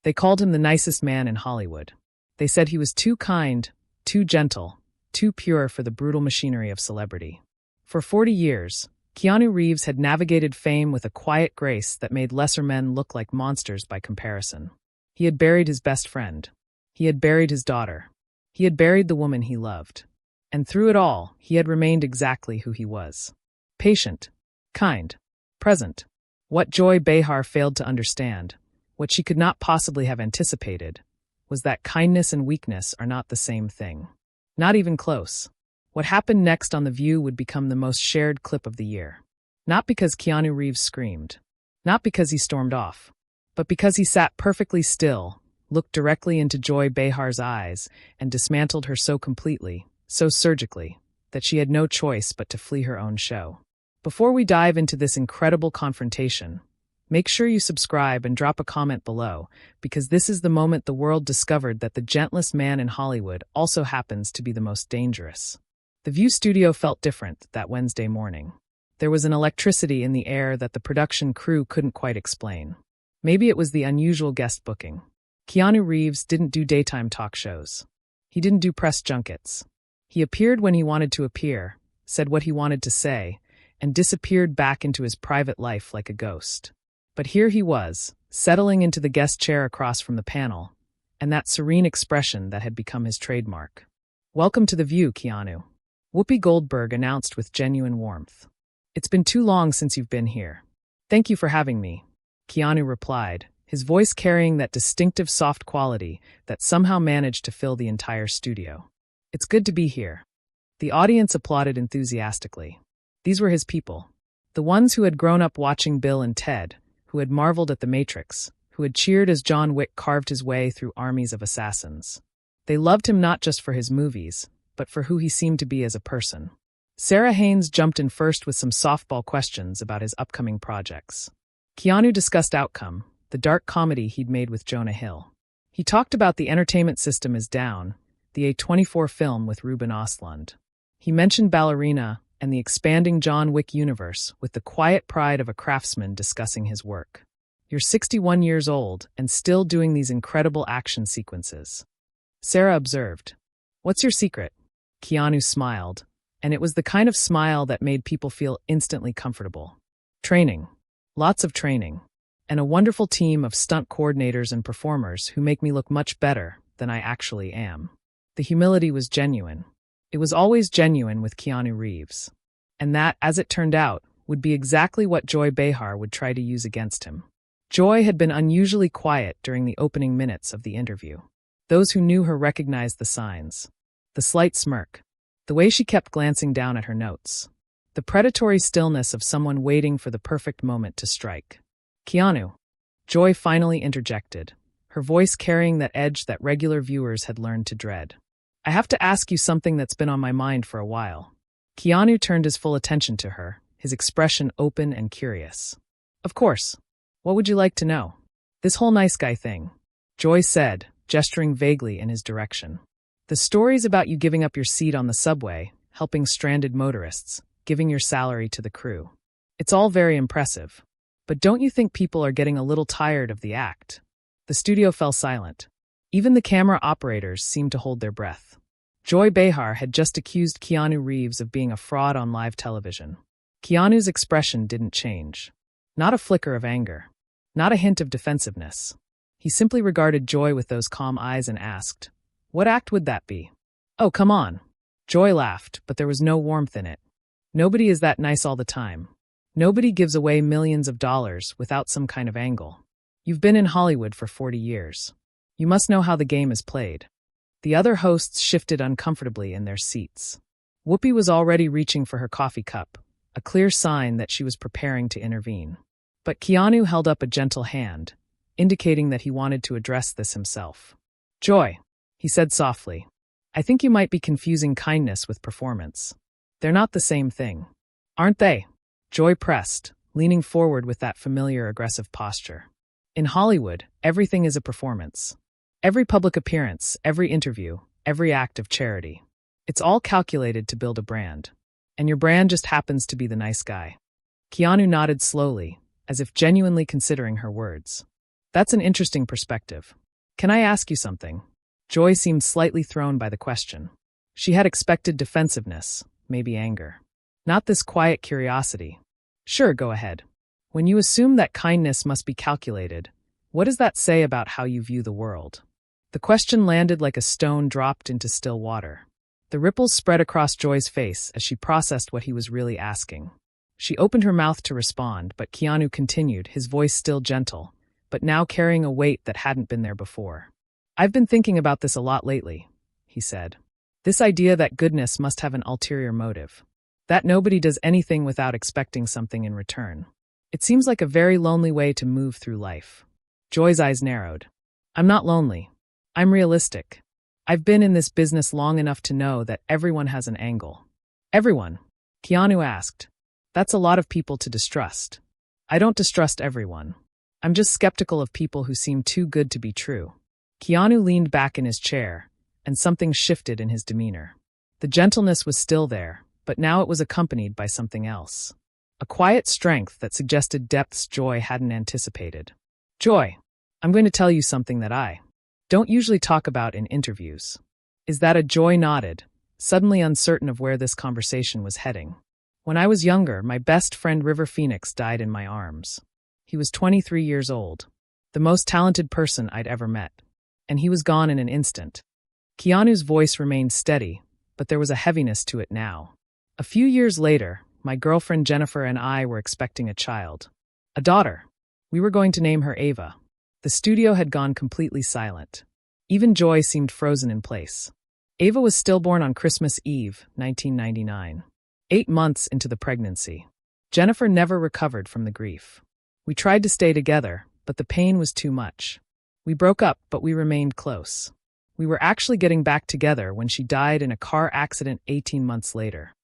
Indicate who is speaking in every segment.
Speaker 1: They called him the nicest man in Hollywood. They said he was too kind, too gentle, too pure for the brutal machinery of celebrity. For 40 years, Keanu Reeves had navigated fame with a quiet grace that made lesser men look like monsters by comparison. He had buried his best friend. He had buried his daughter. He had buried the woman he loved. And through it all, he had remained exactly who he was. Patient, kind, present. What Joy Behar failed to understand, what she could not possibly have anticipated, was that kindness and weakness are not the same thing. Not even close. What happened next on The View would become the most shared clip of the year. Not because Keanu Reeves screamed. Not because he stormed off. But because he sat perfectly still, looked directly into Joy Behar's eyes, and dismantled her so completely, so surgically, that she had no choice but to flee her own show. Before we dive into this incredible confrontation, make sure you subscribe and drop a comment below, because this is the moment the world discovered that the gentlest man in Hollywood also happens to be the most dangerous. The View studio felt different that Wednesday morning. There was an electricity in the air that the production crew couldn't quite explain. Maybe it was the unusual guest booking. Keanu Reeves didn't do daytime talk shows. He didn't do press junkets. He appeared when he wanted to appear, said what he wanted to say, and disappeared back into his private life like a ghost. But here he was, settling into the guest chair across from the panel, and that serene expression that had become his trademark. "Welcome to The View, Keanu," Whoopi Goldberg announced with genuine warmth. "It's been too long since you've been here. Thank you for having me," Keanu replied, his voice carrying that distinctive soft quality that somehow managed to fill the entire studio. "It's good to be here." The audience applauded enthusiastically. These were his people. The ones who had grown up watching Bill and Ted, who had marveled at The Matrix, who had cheered as John Wick carved his way through armies of assassins. They loved him not just for his movies, but for who he seemed to be as a person. Sarah Haynes jumped in first with some softball questions about his upcoming projects. Keanu discussed Outcome, the dark comedy he'd made with Jonah Hill. He talked about The Entertainment System is Down, the A24 film with Ruben Östlund. He mentioned Ballerina and the expanding John Wick universe with the quiet pride of a craftsman discussing his work. "You're 61 years old and still doing these incredible action sequences," Sarah observed. "What's your secret?" Keanu smiled, and it was the kind of smile that made people feel instantly comfortable. "Training. Lots of training. And a wonderful team of stunt coordinators and performers who make me look much better than I actually am." The humility was genuine. It was always genuine with Keanu Reeves. And that, as it turned out, would be exactly what Joy Behar would try to use against him. Joy had been unusually quiet during the opening minutes of the interview. Those who knew her recognized the signs. The slight smirk. The way she kept glancing down at her notes. The predatory stillness of someone waiting for the perfect moment to strike. "Keanu," Joy finally interjected, her voice carrying that edge that regular viewers had learned to dread. "I have to ask you something that's been on my mind for a while." Keanu turned his full attention to her, his expression open and curious. "Of course. What would you like to know?" "This whole nice guy thing," Joy said, gesturing vaguely in his direction. "The stories about you giving up your seat on the subway, helping stranded motorists, giving your salary to the crew. It's all very impressive. But don't you think people are getting a little tired of the act?" The studio fell silent. Even the camera operators seemed to hold their breath. Joy Behar had just accused Keanu Reeves of being a fraud on live television. Keanu's expression didn't change. Not a flicker of anger. Not a hint of defensiveness. He simply regarded Joy with those calm eyes and asked, "What act would that be?" "Oh, come on." Joy laughed, but there was no warmth in it. "Nobody is that nice all the time. Nobody gives away millions of dollars without some kind of angle. You've been in Hollywood for 40 years. You must know how the game is played." The other hosts shifted uncomfortably in their seats. Whoopi was already reaching for her coffee cup, a clear sign that she was preparing to intervene. But Keanu held up a gentle hand, indicating that he wanted to address this himself. "Joy," he said softly, "I think you might be confusing kindness with performance. They're not the same thing." "Aren't they?" Joy pressed, leaning forward with that familiar aggressive posture. "In Hollywood, everything is a performance. Every public appearance, every interview, every act of charity. It's all calculated to build a brand. And your brand just happens to be the nice guy." Keanu nodded slowly, as if genuinely considering her words. That's an interesting perspective. Can I ask you something? Joy seemed slightly thrown by the question. She had expected defensiveness, maybe anger. Not this quiet curiosity. Sure, go ahead. When you assume that kindness must be calculated, what does that say about how you view the world? The question landed like a stone dropped into still water. The ripples spread across Joy's face as she processed what he was really asking. She opened her mouth to respond, but Keanu continued, his voice still gentle, but now carrying a weight that hadn't been there before. I've been thinking about this a lot lately, he said. This idea that goodness must have an ulterior motive. That nobody does anything without expecting something in return. It seems like a very lonely way to move through life. Joy's eyes narrowed. I'm not lonely. I'm realistic. I've been in this business long enough to know that everyone has an angle. Everyone? Keanu asked. That's a lot of people to distrust. I don't distrust everyone. I'm just skeptical of people who seem too good to be true. Keanu leaned back in his chair, and something shifted in his demeanor. The gentleness was still there, but now it was accompanied by something else. A quiet strength that suggested depths Joy hadn't anticipated. Joy, I'm going to tell you something that I don't usually talk about in interviews. Is that a Joy nodded, suddenly uncertain of where this conversation was heading. When I was younger, my best friend River Phoenix died in my arms. He was 23 years old, the most talented person I'd ever met. And he was gone in an instant. Keanu's voice remained steady, but there was a heaviness to it now. A few years later, my girlfriend Jennifer and I were expecting a child. A daughter. We were going to name her Ava. The studio had gone completely silent. Even Joy seemed frozen in place. Ava was stillborn on Christmas Eve, 1999. 8 months into the pregnancy. Jennifer never recovered from the grief. We tried to stay together, but the pain was too much. We broke up, but we remained close. We were actually getting back together when she died in a car accident 18 months later.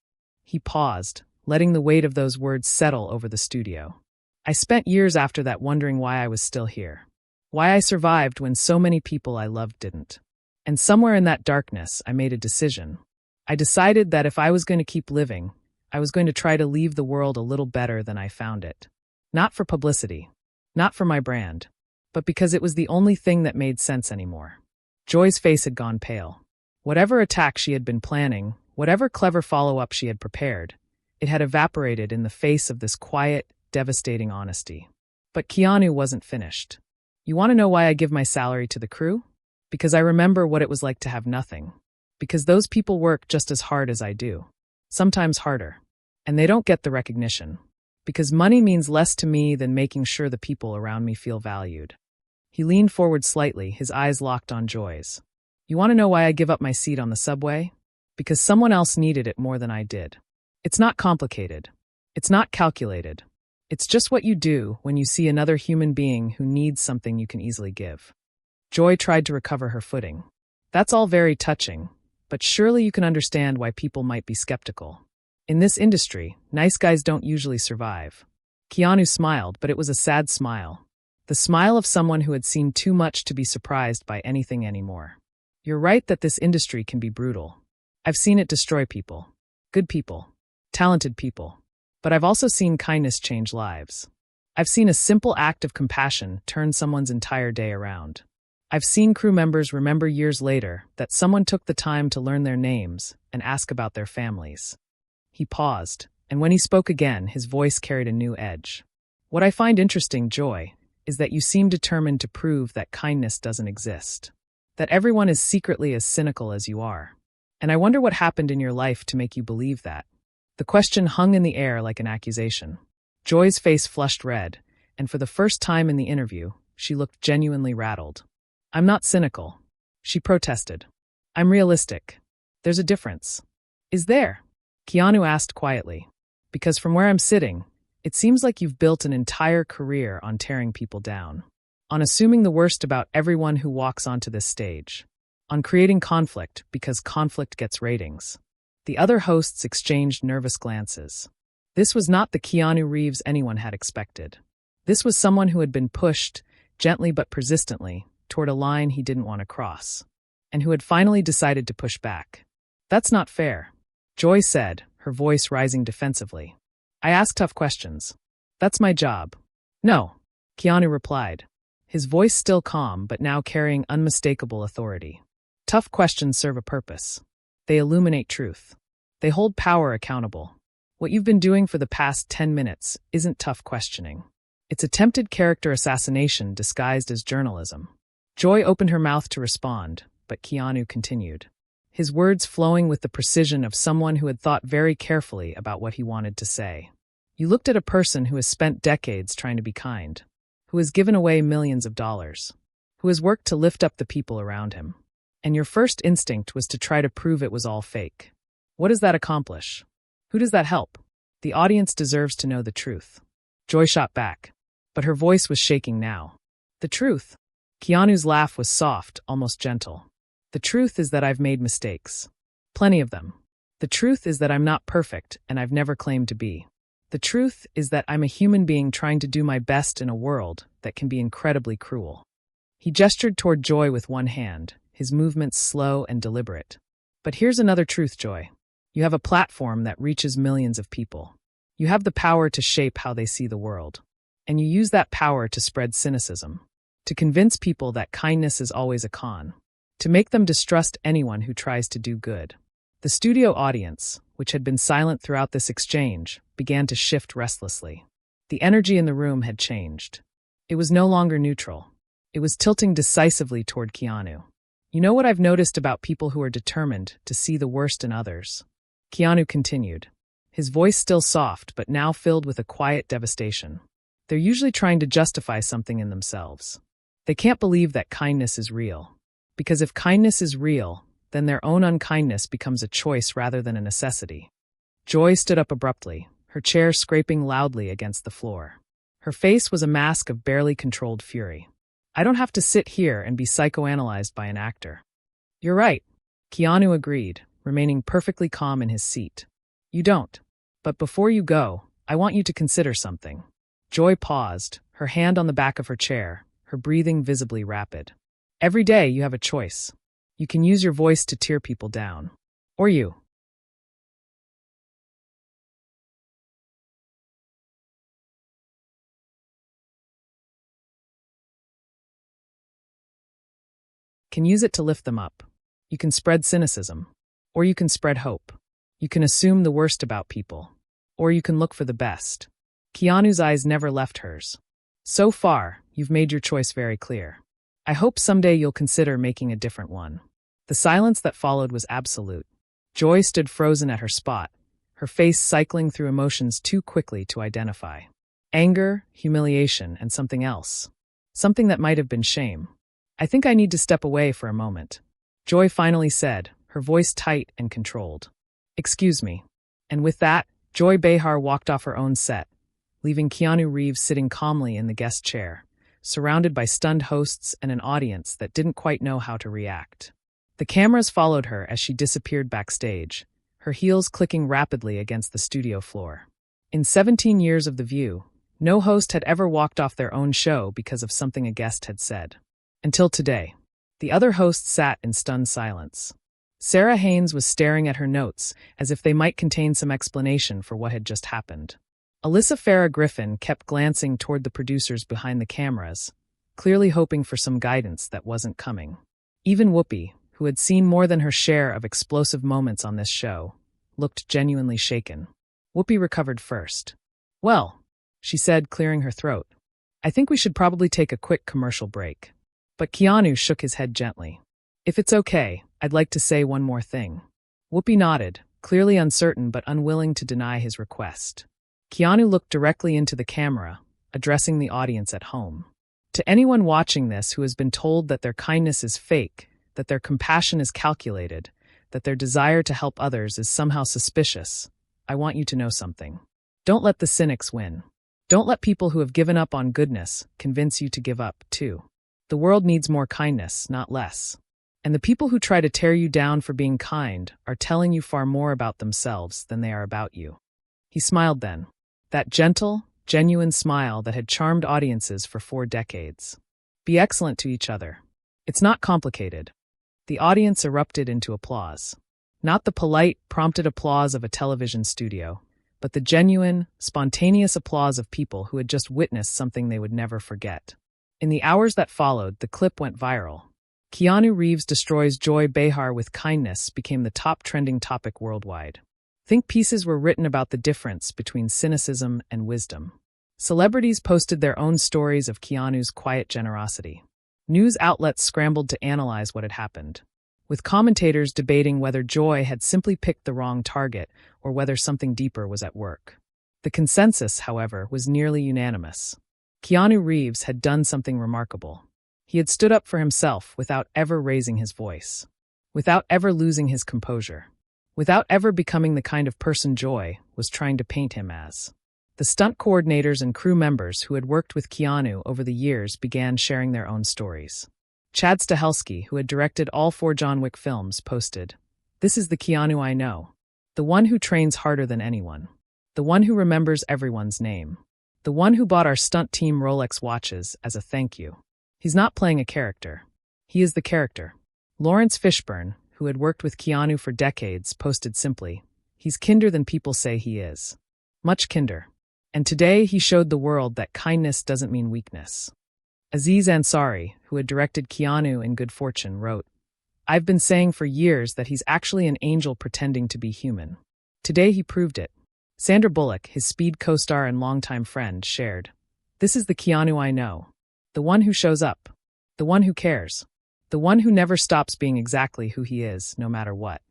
Speaker 1: He paused, letting the weight of those words settle over the studio. I spent years after that wondering why I was still here. Why I survived when so many people I loved didn't. And somewhere in that darkness, I made a decision. I decided that if I was going to keep living, I was going to try to leave the world a little better than I found it. Not for publicity. Not for my brand. But because it was the only thing that made sense anymore. Joy's face had gone pale. Whatever attack she had been planning, whatever clever follow-up she had prepared, it had evaporated in the face of this quiet, devastating honesty. But Keanu wasn't finished. You want to know why I give my salary to the crew? Because I remember what it was like to have nothing. Because those people work just as hard as I do. Sometimes harder. And they don't get the recognition. Because money means less to me than making sure the people around me feel valued. He leaned forward slightly, his eyes locked on Joy's. You want to know why I give up my seat on the subway? Because someone else needed it more than I did. It's not complicated. It's not calculated. It's just what you do when you see another human being who needs something you can easily give. Joy tried to recover her footing. That's all very touching, but surely you can understand why people might be skeptical. In this industry, nice guys don't usually survive. Keanu smiled, but it was a sad smile. The smile of someone who had seen too much to be surprised by anything anymore. You're right that this industry can be brutal. I've seen it destroy people. Good people. Talented people. But I've also seen kindness change lives. I've seen a simple act of compassion turn someone's entire day around. I've seen crew members remember years later that someone took the time to learn their names and ask about their families. He paused, and when he spoke again, his voice carried a new edge. What I find interesting, Joy, is that you seem determined to prove that kindness doesn't exist. That everyone is secretly as cynical as you are. And I wonder what happened in your life to make you believe that. The question hung in the air like an accusation. Joy's face flushed red, and for the first time in the interview, she looked genuinely rattled. I'm not cynical, she protested. I'm realistic. There's a difference. Is there? Keanu asked quietly. Because from where I'm sitting, it seems like you've built an entire career on tearing people down. On assuming the worst about everyone who walks onto this stage. On creating conflict because conflict gets ratings. The other hosts exchanged nervous glances. This was not the Keanu Reeves anyone had expected. This was someone who had been pushed, gently but persistently, toward a line he didn't want to cross. And who had finally decided to push back. That's not fair, Joy said, her voice rising defensively. I ask tough questions. That's my job. No, Keanu replied. his voice still calm but now carrying unmistakable authority. Tough questions serve a purpose. They illuminate truth. They hold power accountable. What you've been doing for the past 10 minutes isn't tough questioning. It's attempted character assassination disguised as journalism. Joy opened her mouth to respond, but Keanu continued, his words flowing with the precision of someone who had thought very carefully about what he wanted to say. You looked at a person who has spent decades trying to be kind, who has given away millions of dollars, who has worked to lift up the people around him. And your first instinct was to try to prove it was all fake. What does that accomplish? Who does that help? The audience deserves to know the truth. Joy shot back, but her voice was shaking now. The truth? Keanu's laugh was soft, almost gentle. The truth is that I've made mistakes. Plenty of them. The truth is that I'm not perfect, and I've never claimed to be. The truth is that I'm a human being trying to do my best in a world that can be incredibly cruel. He gestured toward Joy with one hand, his movements slow and deliberate. But here's another truth, Joy. You have a platform that reaches millions of people. You have the power to shape how they see the world. And you use that power to spread cynicism, to convince people that kindness is always a con, to make them distrust anyone who tries to do good. The studio audience, which had been silent throughout this exchange, began to shift restlessly. The energy in the room had changed. It was no longer neutral. It was tilting decisively toward Keanu. You know what I've noticed about people who are determined to see the worst in others? Keanu continued, his voice still soft but now filled with a quiet devastation. They're usually trying to justify something in themselves. They can't believe that kindness is real. Because if kindness is real, then their own unkindness becomes a choice rather than a necessity. Joy stood up abruptly, her chair scraping loudly against the floor. Her face was a mask of barely controlled fury. I don't have to sit here and be psychoanalyzed by an actor. You're right, Keanu agreed, remaining perfectly calm in his seat. You don't. But before you go, I want you to consider something. Joy paused, her hand on the back of her chair, her breathing visibly rapid. Every day you have a choice. You can use your voice to tear people down. Or you can use it to lift them up. You can spread cynicism. Or you can spread hope. You can assume the worst about people. Or you can look for the best. Keanu's eyes never left hers. So far, you've made your choice very clear. I hope someday you'll consider making a different one. The silence that followed was absolute. Joy stood frozen at her spot, her face cycling through emotions too quickly to identify. Anger, humiliation, and something else. Something that might have been shame. I think I need to step away for a moment. Joy finally said, her voice tight and controlled. Excuse me. And with that, Joy Behar walked off her own set, leaving Keanu Reeves sitting calmly in the guest chair, surrounded by stunned hosts and an audience that didn't quite know how to react. The cameras followed her as she disappeared backstage, her heels clicking rapidly against the studio floor. In 17 years of The View, no host had ever walked off their own show because of something a guest had said. Until today. The other hosts sat in stunned silence. Sarah Haynes was staring at her notes as if they might contain some explanation for what had just happened. Alyssa Farah Griffin kept glancing toward the producers behind the cameras, clearly hoping for some guidance that wasn't coming. Even Whoopi, who had seen more than her share of explosive moments on this show, looked genuinely shaken. Whoopi recovered first. Well, she said, clearing her throat, I think we should probably take a quick commercial break. But Keanu shook his head gently. If it's okay, I'd like to say one more thing. Whoopi nodded, clearly uncertain but unwilling to deny his request. Keanu looked directly into the camera, addressing the audience at home. To anyone watching this who has been told that their kindness is fake, that their compassion is calculated, that their desire to help others is somehow suspicious, I want you to know something. Don't let the cynics win. Don't let people who have given up on goodness convince you to give up, too. The world needs more kindness, not less. And the people who try to tear you down for being kind are telling you far more about themselves than they are about you. He smiled then. That gentle, genuine smile that had charmed audiences for 4 decades. Be excellent to each other. It's not complicated. The audience erupted into applause. Not the polite, prompted applause of a television studio, but the genuine, spontaneous applause of people who had just witnessed something they would never forget. In the hours that followed, the clip went viral. Keanu Reeves destroys Joy Behar with kindness became the top trending topic worldwide. Think pieces were written about the difference between cynicism and wisdom. Celebrities posted their own stories of Keanu's quiet generosity. News outlets scrambled to analyze what had happened, with commentators debating whether Joy had simply picked the wrong target or whether something deeper was at work. The consensus, however, was nearly unanimous. Keanu Reeves had done something remarkable. He had stood up for himself without ever raising his voice, without ever losing his composure, without ever becoming the kind of person Joy was trying to paint him as. The stunt coordinators and crew members who had worked with Keanu over the years began sharing their own stories. Chad Stahelski, who had directed all 4 John Wick films, posted, "This is the Keanu I know. The one who trains harder than anyone. The one who remembers everyone's name. The one who bought our stunt team Rolex watches as a thank you. He's not playing a character. He is the character." Lawrence Fishburne, who had worked with Keanu for decades, posted simply, "He's kinder than people say he is. Much kinder. And today he showed the world that kindness doesn't mean weakness." Aziz Ansari, who had directed Keanu in Good Fortune, wrote, "I've been saying for years that he's actually an angel pretending to be human. Today he proved it." Sandra Bullock, his Speed co-star and longtime friend, shared, "This is the Keanu I know. The one who shows up. The one who cares. The one who never stops being exactly who he is, no matter what.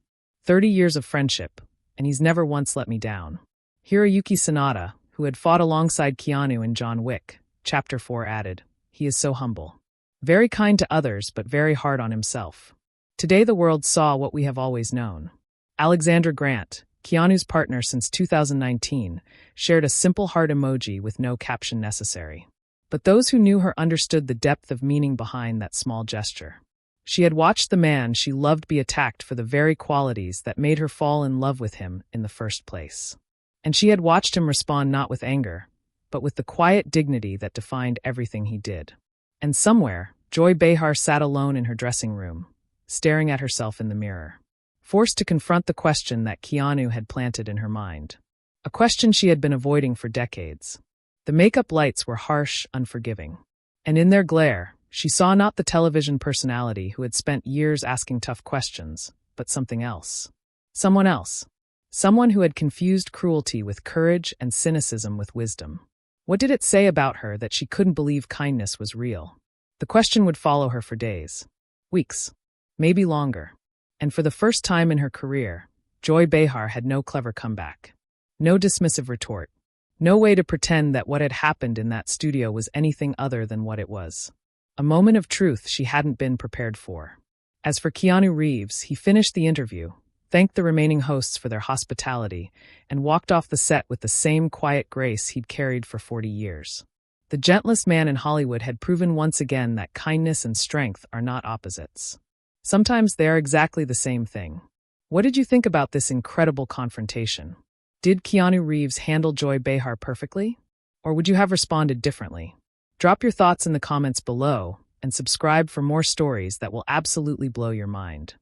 Speaker 1: 30 years of friendship, and he's never once let me down." Hiroyuki Sanada, who had fought alongside Keanu in John Wick, Chapter 4, added, "He is so humble. Very kind to others, but very hard on himself. Today the world saw what we have always known." Alexandra Grant, Keanu's partner since 2019, shared a simple heart emoji with no caption necessary. But those who knew her understood the depth of meaning behind that small gesture. She had watched the man she loved be attacked for the very qualities that made her fall in love with him in the first place. And she had watched him respond not with anger, but with the quiet dignity that defined everything he did. And somewhere, Joy Behar sat alone in her dressing room, staring at herself in the mirror, forced to confront the question that Keanu had planted in her mind. A question she had been avoiding for decades. The makeup lights were harsh, unforgiving. And in their glare, she saw not the television personality who had spent years asking tough questions, but something else. Someone else. Someone who had confused cruelty with courage and cynicism with wisdom. What did it say about her that she couldn't believe kindness was real? The question would follow her for days, weeks, maybe longer. And for the first time in her career, Joy Behar had no clever comeback. No dismissive retort. No way to pretend that what had happened in that studio was anything other than what it was. A moment of truth she hadn't been prepared for. As for Keanu Reeves, he finished the interview, thanked the remaining hosts for their hospitality, and walked off the set with the same quiet grace he'd carried for 40 years. The gentlest man in Hollywood had proven once again that kindness and strength are not opposites. Sometimes they are exactly the same thing. What did you think about this incredible confrontation? Did Keanu Reeves handle Joy Behar perfectly? Or would you have responded differently? Drop your thoughts in the comments below and subscribe for more stories that will absolutely blow your mind.